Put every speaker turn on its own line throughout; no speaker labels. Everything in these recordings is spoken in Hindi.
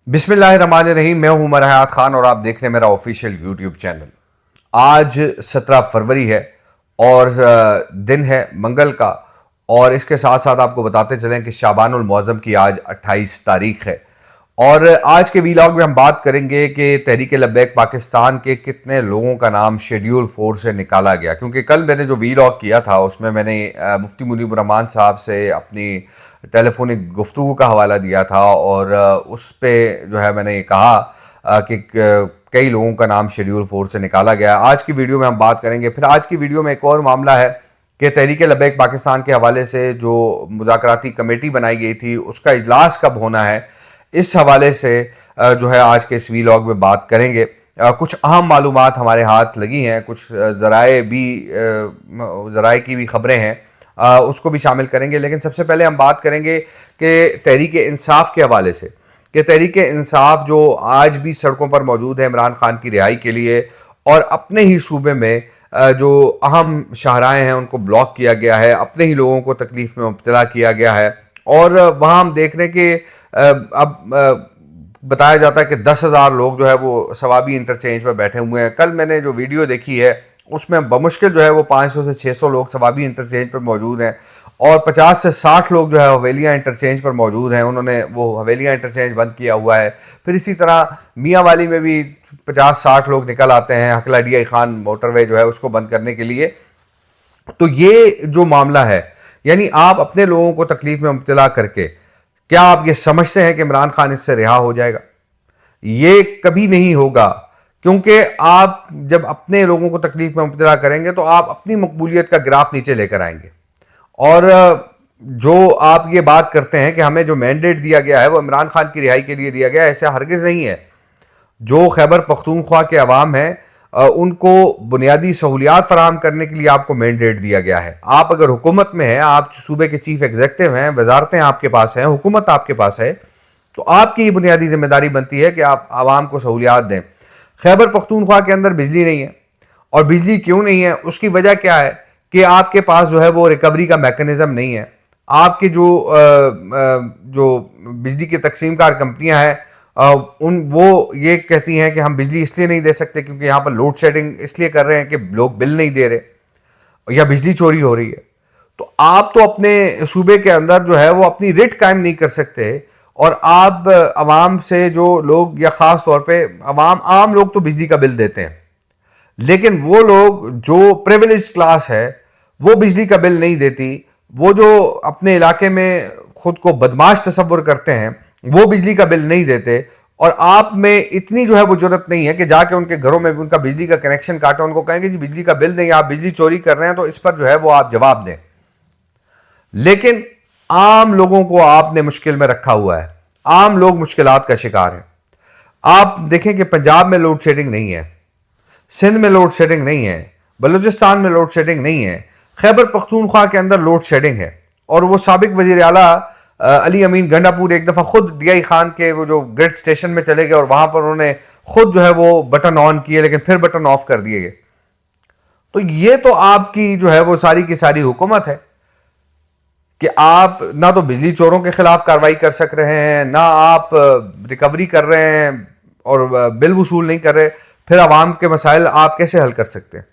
बिस्मिल्लाहिर्रहमानिर्रहीम। मैं हूं उमर हयात खान और आप देख रहे हैं मेरा ऑफिशियल यूट्यूब चैनल। आज 17 फरवरी है और दिन है मंगल का। और इसके साथ साथ आपको बताते चलें कि शाबानुल मुअज़्ज़म की आज 28 तारीख है। और आज के वीलॉग में हम बात करेंगे कि तहरीक लब्बैक पाकिस्तान के कितने लोगों का नाम शेड्यूल 4 से निकाला गया, क्योंकि कल मैंने जो वीलॉग किया था उसमें मैंने मुफ्ती मुनीब रहमान साहब से अपनी टेलीफोनिक गुफ्तगू का हवाला दिया था और उस पर जो है मैंने ये कहा कि कई लोगों का नाम शेड्यूल 4 से निकाला गया। आज की वीडियो में हम बात करेंगे। फिर आज की वीडियो में एक और मामला है कि तहरीक लब्बैक पाकिस्तान के हवाले से जो मुज़ाकराती कमेटी बनाई गई थी उसका इजलास कब होना है, इस हवाले से जो है आज के इस वीलॉग में बात करेंगे। कुछ अहम मालूमात हमारे हाथ लगी हैं, कुछ ज़राए की भी खबरें हैं, उसको भी शामिल करेंगे। लेकिन सबसे पहले हम बात करेंगे कि तहरीक इंसाफ के हवाले से, कि तहरीक इंसाफ जो आज भी सड़कों पर मौजूद है इमरान खान की रिहाई के लिए, और अपने ही सूबे में जो अहम शाहराएँ हैं उनको ब्लॉक किया गया है, अपने ही लोगों को तकलीफ में मुब्तला किया गया है। और वहाँ हम देख रहे हैं कि अब बताया जाता है कि 10,000 लोग जो है वो सवाबी इंटरचेंज पर बैठे हुए हैं। कल मैंने जो वीडियो देखी है उसमें बमुश्किल जो है वो 500 से 600 लोग सवाबी इंटरचेंज पर मौजूद हैं और 50 से 60 लोग जो है हवेलियाँ इंटरचेंज पर मौजूद हैं। उन्होंने वो हवेलियाँ इंटरचेंज बंद किया हुआ है। फिर इसी तरह मियाँ वाली में भी 50-60 लोग निकल आते हैं हकला डी आई खान मोटरवे जो है उसको बंद करने के लिए। तो ये जो मामला है, यानी आप अपने लोगों को तकलीफ में मुब्तला करके क्या आप ये समझते हैं कि इमरान खान इससे रिहा हो जाएगा? ये कभी नहीं होगा, क्योंकि आप जब अपने लोगों को तकलीफ में मुब्तला करेंगे तो आप अपनी मकबूलियत का ग्राफ नीचे लेकर आएंगे। और जो आप ये बात करते हैं कि हमें जो मैंडेट दिया गया है वो इमरान खान की रिहाई के लिए दिया गया है, ऐसा हरगिज़ नहीं है। जो खैबर पख्तूनख्वा के अवाम है उनको बुनियादी सहूलियात फराहम करने के लिए आपको मैंडेट दिया गया है। आप अगर हुकूमत में हैं, आप सूबे के चीफ एग्जीक्यूटिव हैं, वजारतें आपके पास हैं, हुकूमत आपके पास है, तो आपकी ये बुनियादी जिम्मेदारी बनती है कि आप आवाम को सहूलियात दें। खैबर पख्तूनख्वा के अंदर बिजली नहीं है, और बिजली क्यों नहीं है उसकी वजह क्या है कि आपके पास जो है वो रिकवरी का मैकेनिज्म नहीं है। आपकी जो बिजली की तकसीमकार कंपनियां हैं वो ये कहती हैं कि हम बिजली इसलिए नहीं दे सकते क्योंकि यहाँ पर लोड शेडिंग इसलिए कर रहे हैं कि लोग बिल नहीं दे रहे या बिजली चोरी हो रही है। तो आप तो अपने सूबे के अंदर जो है वो अपनी रेट कायम नहीं कर सकते, और आप आवाम से जो लोग, या ख़ास तौर पे आम लोग तो बिजली का बिल देते हैं, लेकिन वो लोग जो प्रिविलेज क्लास है वो बिजली का बिल नहीं देती। वो जो अपने इलाके में खुद को बदमाश तस्वुर करते हैं वो बिजली का बिल नहीं देते, और आप में इतनी जो है वो जरूरत नहीं है कि जाके उनके घरों में भी उनका बिजली का कनेक्शन काटो, उनको कहेंगे जी बिजली का बिल नहीं, आप बिजली चोरी कर रहे हैं तो इस पर जो है वो आप जवाब दें। लेकिन आम लोगों को आपने मुश्किल में रखा हुआ है, आम लोग मुश्किलात का शिकार हैं। आप देखें कि पंजाब में लोड शेडिंग नहीं है, सिंध में लोड शेडिंग नहीं है, बलूचिस्तान में लोड शेडिंग नहीं है, खैबर पख्तूनख्वा के अंदर लोड शेडिंग है। और वो साबिक वजीर आला अली अमीन गंडापुर एक दफ़ा खुद DI खान के वो जो ग्रिड स्टेशन में चले गए और वहां पर उन्होंने खुद जो है वो बटन ऑन किए लेकिन फिर बटन ऑफ कर दिए गए। तो ये तो आपकी जो है वो सारी की सारी हुकूमत है कि आप ना तो बिजली चोरों के खिलाफ कार्रवाई कर सक रहे हैं, ना आप रिकवरी कर रहे हैं और बिल वसूल नहीं कर रहे। फिर आवाम के मसाइल आप कैसे हल कर सकते हैं?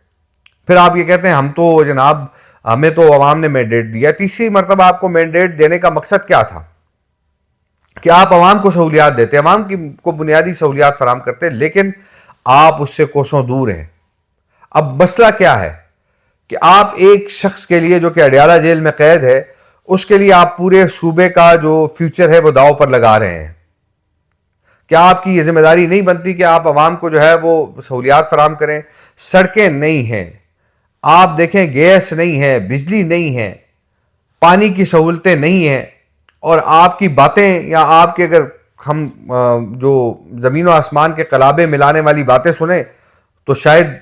फिर आप ये कहते हैं हम तो जनाब हमें तो अवाम ने मैंडेट दिया। तीसरी मरतबा आपको मैंडेट देने का मकसद क्या था? कि आप अवाम को सहूलियात देते, अवाम को बुनियादी सहूलियात फराहम करते, लेकिन आप उससे कोसों दूर हैं। अब मसला क्या है कि आप एक शख्स के लिए जो कि अडियाला जेल में कैद है, उसके लिए आप पूरे सूबे का जो फ्यूचर है वो दांव पर लगा रहे हैं। क्या आपकी ये जिम्मेदारी नहीं बनती कि आप अवाम को जो है वो सहूलियात फराहम करें? सड़कें नहीं हैं, आप देखें गैस नहीं है, बिजली नहीं है, पानी की सहूलतें नहीं हैं, और आपकी बातें, या आपके अगर हम जो ज़मीन और आसमान के कलाबे मिलाने वाली बातें सुने तो शायद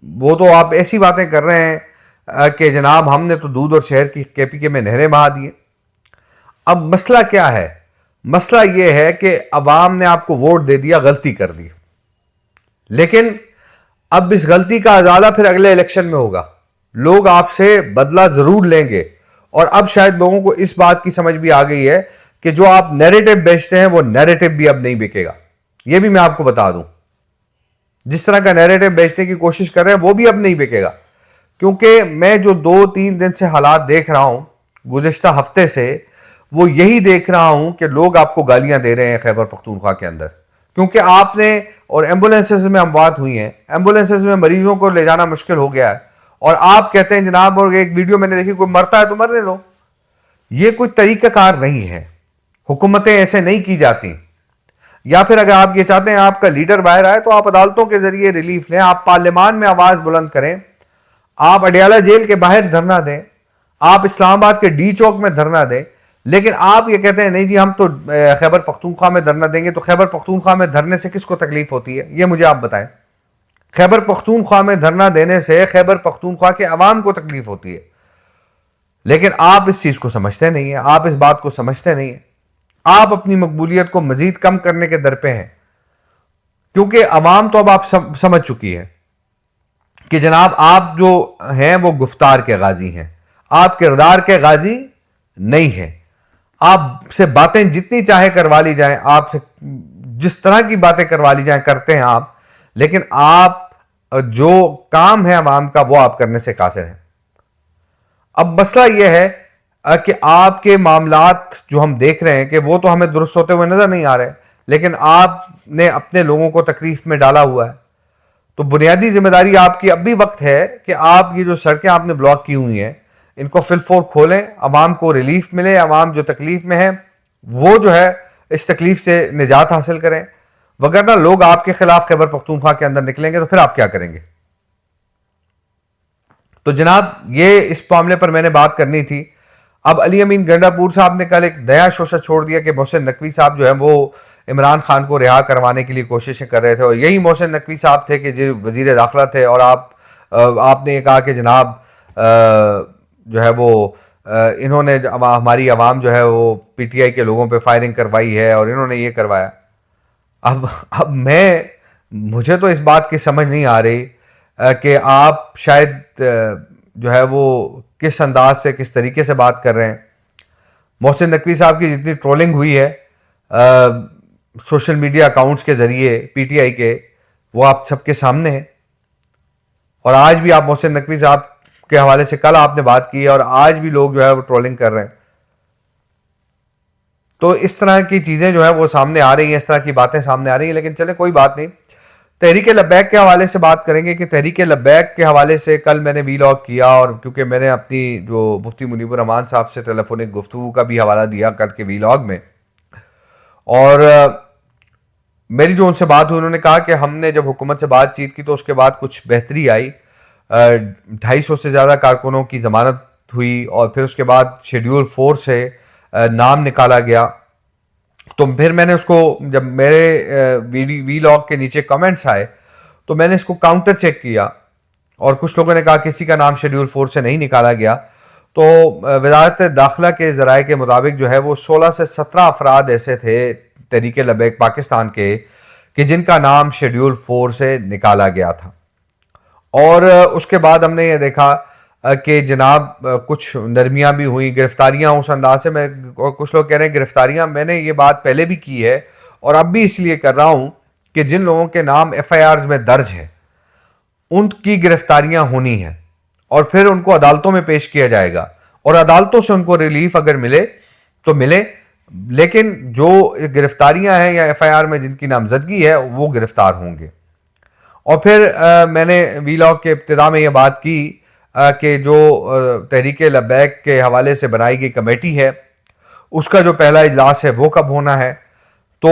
वो तो आप ऐसी बातें कर रहे हैं कि जनाब हमने तो दूध और शहर की KPK में नहरें बहा दी हैं। अब मसला क्या है? मसला यह है कि अवाम ने आपको वोट दे दिया, गलती कर दी, लेकिन अब इस गलती का अजाला फिर अगले इलेक्शन में होगा। लोग आपसे बदला जरूर लेंगे, और अब शायद लोगों को इस बात की समझ भी आ गई है कि जो आप नैरेटिव बेचते हैं वो नैरेटिव भी अब नहीं बिकेगा। ये भी मैं आपको बता दूं, जिस तरह का नैरेटिव बेचने की कोशिश कर रहे हैं वो भी अब नहीं बिकेगा, क्योंकि मैं जो 2-3 दिन से हालात देख रहा हूं, गुज़िश्ता हफ्ते से, वो यही देख रहा हूं कि लोग आपको गालियां दे रहे हैं खैबर पख्तूनख्वा के अंदर, क्योंकि आपने और एम्बुलेंसेज में अमवात हुई हैं, एम्बुलेंसेज में मरीजों को ले जाना मुश्किल हो गया है, और आप कहते हैं जनाब, और एक वीडियो मैंने देखी, कोई मरता है तो मरने दो। ये कोई तरीकाकार नहीं है, हुकूमतें ऐसे नहीं की जाती। या फिर अगर आप ये चाहते हैं आपका लीडर बाहर आए तो आप अदालतों के जरिए रिलीफ लें, आप पार्लियामान में आवाज बुलंद करें, आप अडियाला जेल के बाहर धरना दें, आप इस्लामाबाद के डी चौक में धरना दें। लेकिन आप ये कहते हैं नहीं जी हम तो खैबर पख्तूनख्वा में धरना देंगे। तो खैबर पख्तूनख्वा में धरने से किसको तकलीफ होती है, ये मुझे आप बताएं। खैबर पख्तूनख्वा में धरना देने से खैबर पख्तूनख्वा के अवाम को तकलीफ होती है, लेकिन आप इस चीज को समझते नहीं है, आप इस बात को समझते नहीं है। आप अपनी मकबूलियत को मजीद कम करने के दर पे हैं, क्योंकि अवाम तो अब आप समझ चुकी है कि जनाब आप जो हैं वो गुफ्तार के गाजी हैं, आप किरदार के गाजी नहीं हैं। आपसे बातें जितनी चाहे करवा ली जाएं, आपसे जिस तरह की बातें करवा ली जाएं करते हैं आप, लेकिन आप जो काम है अवाम का वो आप करने से कासिर हैं। अब मसला यह है कि आपके मामलात जो हम देख रहे हैं कि वो तो हमें दुरुस्त होते हुए नजर नहीं आ रहे, लेकिन आपने अपने लोगों को तकलीफ में डाला हुआ है। तो बुनियादी जिम्मेदारी आपकी अब भी वक्त है कि आप ये जो सड़कें आपने ब्लॉक की हुई हैं इनको फिलफोर खोलें, अवाम को रिलीफ मिले, अवाम जो तकलीफ में है वो जो है इस तकलीफ से निजात हासिल करें। वगरना लोग आपके खिलाफ खैबर पख्तूनख्वा के अंदर निकलेंगे तो फिर आप क्या करेंगे। तो जनाब ये इस मामले पर मैंने बात करनी थी। अब अली अमीन गंडापुर साहब ने कल एक नया शोशा छोड़ दिया कि मोहसिन नकवी साहब जो है वो इमरान खान को रिहा करवाने के लिए कोशिशें कर रहे थे, और यही मोहसिन नकवी साहब थे कि जो वजीर दाखिला थे, और आपने ये कहा कि जनाब जो है वो इन्होंने हमारी आवाम जो है वो पीटीआई के लोगों पे फायरिंग करवाई है और इन्होंने ये करवाया। अब मुझे तो इस बात की समझ नहीं आ रही कि आप शायद जो है वो किस अंदाज से किस तरीके से बात कर रहे हैं। मोहसिन नकवी साहब की जितनी ट्रोलिंग हुई है सोशल मीडिया अकाउंट्स के जरिए पीटीआई के, वो आप सबके सामने है। और आज भी आप मोहसिन नकवी साहब के हवाले से कल आपने बात की है और आज भी लोग जो है वो ट्रोलिंग कर रहे हैं। तो इस तरह की चीजें जो है वो सामने आ रही हैं, इस तरह की बातें सामने आ रही हैं। लेकिन चले कोई बात नहीं, तहरीक लब्बैक के हवाले से बात करेंगे कि तहरीक लब्बैक के हवाले से कल मैंने वीलॉग किया, और क्योंकि मैंने अपनी जो मुफ्ती मुनीबुर रहमान साहब से टेलीफोनिक गुफ्तगू का भी हवाला दिया कल के वीलॉग में, और मेरी जो उनसे बात हुई उन्होंने कहा कि हमने जब हुकूमत से बातचीत की तो उसके बाद कुछ बेहतरी आई, 250 से ज़्यादा कारकुनों की ज़मानत हुई, और फिर उसके बाद शेड्यूल 4 से नाम निकाला गया। तो फिर मैंने उसको, जब मेरे वीलॉग के नीचे कमेंट्स आए तो मैंने इसको काउंटर चेक किया, और कुछ लोगों ने कहा किसी का नाम शेड्यूल 4 से नहीं निकाला गया। तो वजारत दाखिला के ज़राए के मुताबिक जो है वो 16 से 17 अफराद ऐसे थे तहरीक लब्बैक पाकिस्तान के कि जिनका नाम शेड्यूल 4 से निकाला गया था। और उसके बाद हमने ये देखा कि जनाब कुछ नरमियां भी हुई, गिरफ्तारियां उस अंदाज से, मैं और कुछ लोग कह रहे हैं गिरफ्तारियां, मैंने ये बात पहले भी की है और अब भी इसलिए कर रहा हूं कि जिन लोगों के नाम एफआईआर्स में दर्ज है उनकी गिरफ्तारियां होनी है और फिर उनको अदालतों में पेश किया जाएगा, और अदालतों से उनको रिलीफ अगर मिले तो मिले, लेकिन जो गिरफ्तारियां हैं या एफआईआर में जिनकी नामजदगी है वो गिरफ्तार होंगे। और फिर मैंने वीलॉग के इब्तिदा में ये बात की कि जो तहरीक लब्बैक के हवाले से बनाई गई कमेटी है उसका जो पहला इजलास है वो कब होना है। तो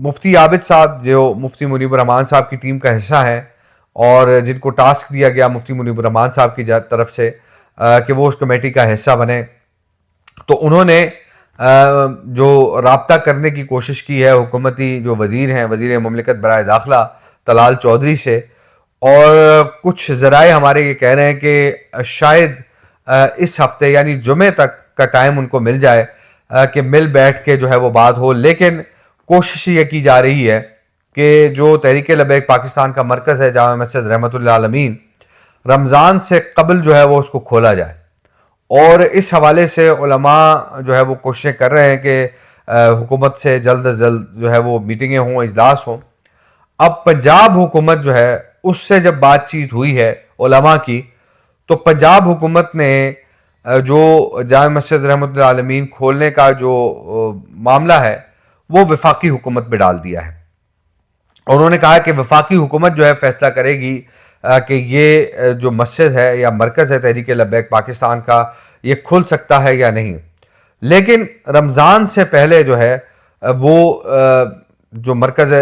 मुफ्ती आबिद साहब जो मुफ्ती मुनीबुर रहमान साहब की टीम का हिस्सा है और जिनको टास्क दिया गया मुफ्ती मुनीबुर रहमान साहब की तरफ से कि वो उस कमेटी का हिस्सा बने, तो उन्होंने जो राब्ता करने की कोशिश की है हुकूमती जो वजीर हैं, वजीर मुमलिकत बराए दाखिला तलाल चौधरी से, और कुछ ज़राए हमारे ये कह रहे हैं कि शायद इस हफ्ते यानी जुमे तक का टाइम उनको मिल जाए कि मिल बैठ के जो है वो बात हो। लेकिन कोशिश ये की जा रही है कि जो तहरीक लब्बैक पाकिस्तान का मरकज़ है जामा मस्जिद रहमतुल्लाह आलमीन, रमज़ान से कबल जो है वो उसको खोला जाए और इस हवाले से उलमा जो है वो कोशिशें कर रहे हैं कि हुकूमत से जल्द अज जल्द जो है वो मीटिंगें हों, इजलास हों। अब पंजाब हुकूमत जो है उससे जब बातचीत हुई है उलमा की, तो पंजाब हुकूमत ने जो जामे मस्जिद रहमतुल आलमीन खोलने का जो मामला है वो वफाकी हुकूमत पे डाल दिया है। और उन्होंने कहा कि वफाकी हुकूमत जो है फैसला करेगी कि ये जो मस्जिद है या मरकज़ है तहरीक लब्बैक पाकिस्तान का, ये खुल सकता है या नहीं। लेकिन रमज़ान से पहले जो है वो जो मरकज़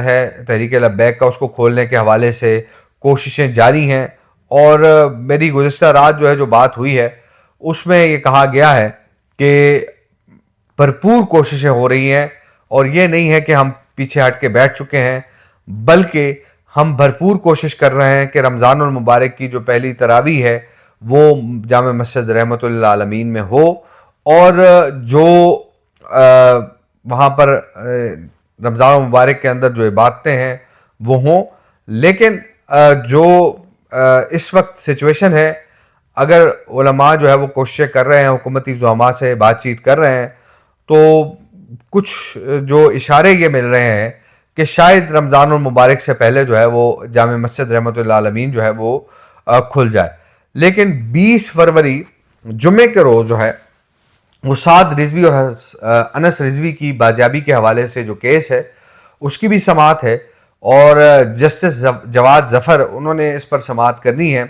है तहरीक लब्बैक का, उसको खोलने के हवाले से कोशिशें जारी हैं। और मेरी गुज़िश्ता रात जो है जो बात हुई है उसमें ये कहा गया है कि भरपूर कोशिशें हो रही हैं और ये नहीं है कि हम पीछे हट के बैठ चुके हैं, बल्कि हम भरपूर कोशिश कर रहे हैं कि रमज़ानुल मुबारक की जो पहली तरावी है वो जामे मस्जिद रहमतुल आलमीन में हो, और जो वहाँ पर रमज़ान मुबारक के अंदर जो इबादतें हैं वो हों। लेकिन जो इस वक्त सिचुएशन है, अगर उलमा जो है वो कोशिशें कर रहे हैं, हुकूमती ज़ुआमा से बातचीत कर रहे हैं, तो कुछ जो इशारे ये मिल रहे हैं कि शायद रमज़ानुल मुबारक से पहले जो है वो जामे मस्जिद रहमतुल आलमीन जो है वो खुल जाए। लेकिन 20 फरवरी जुमे के रोज़ जो है वो साद रिजवी और अनस रिजवी की बाजियाबी के हवाले से जो केस है उसकी भी समाअत है, और जस्टिस जवाद ज़फ़र उन्होंने इस पर समाअत करनी है।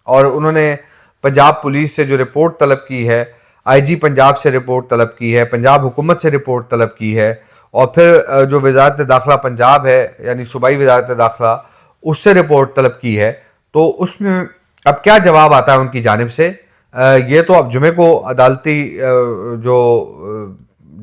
और उन्होंने पंजाब पुलिस से जो रिपोर्ट तलब की है, आईजी पंजाब से रिपोर्ट तलब की है, पंजाब हुकूमत से रिपोर्ट तलब की है, और फिर जो वज़ारत दाखिला पंजाब है यानी सूबाई वज़ारत दाखिला उससे रिपोर्ट तलब की है। तो उसमें अब क्या जवाब आता है उनकी जानिब से, ये तो अब जुमे को अदालती जो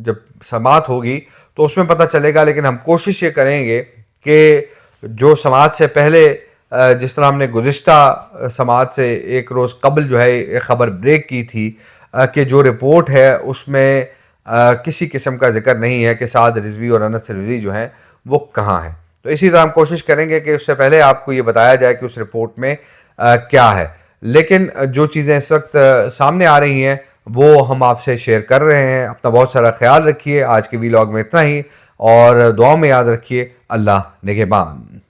जब समाअत होगी तो उसमें पता चलेगा। लेकिन हम कोशिश ये करेंगे कि जो समाअत से पहले, जिस तरह हमने गुज़िश्ता समाअत से एक रोज़ कबल जो है एक ख़बर ब्रेक की थी कि जो रिपोर्ट है उसमें किसी किस्म का जिक्र नहीं है कि साद रिजवी और अनस रिजवी जो हैं वो कहाँ हैं। तो इसी तरह हम कोशिश करेंगे कि उससे पहले आपको ये बताया जाए कि उस रिपोर्ट में क्या है। लेकिन जो चीज़ें इस वक्त सामने आ रही हैं वो हम आपसे शेयर कर रहे हैं। अपना बहुत सारा ख्याल रखिए। आज के वीलॉग में इतना ही, और दुआओं में याद रखिए। अल्लाह निगहबान।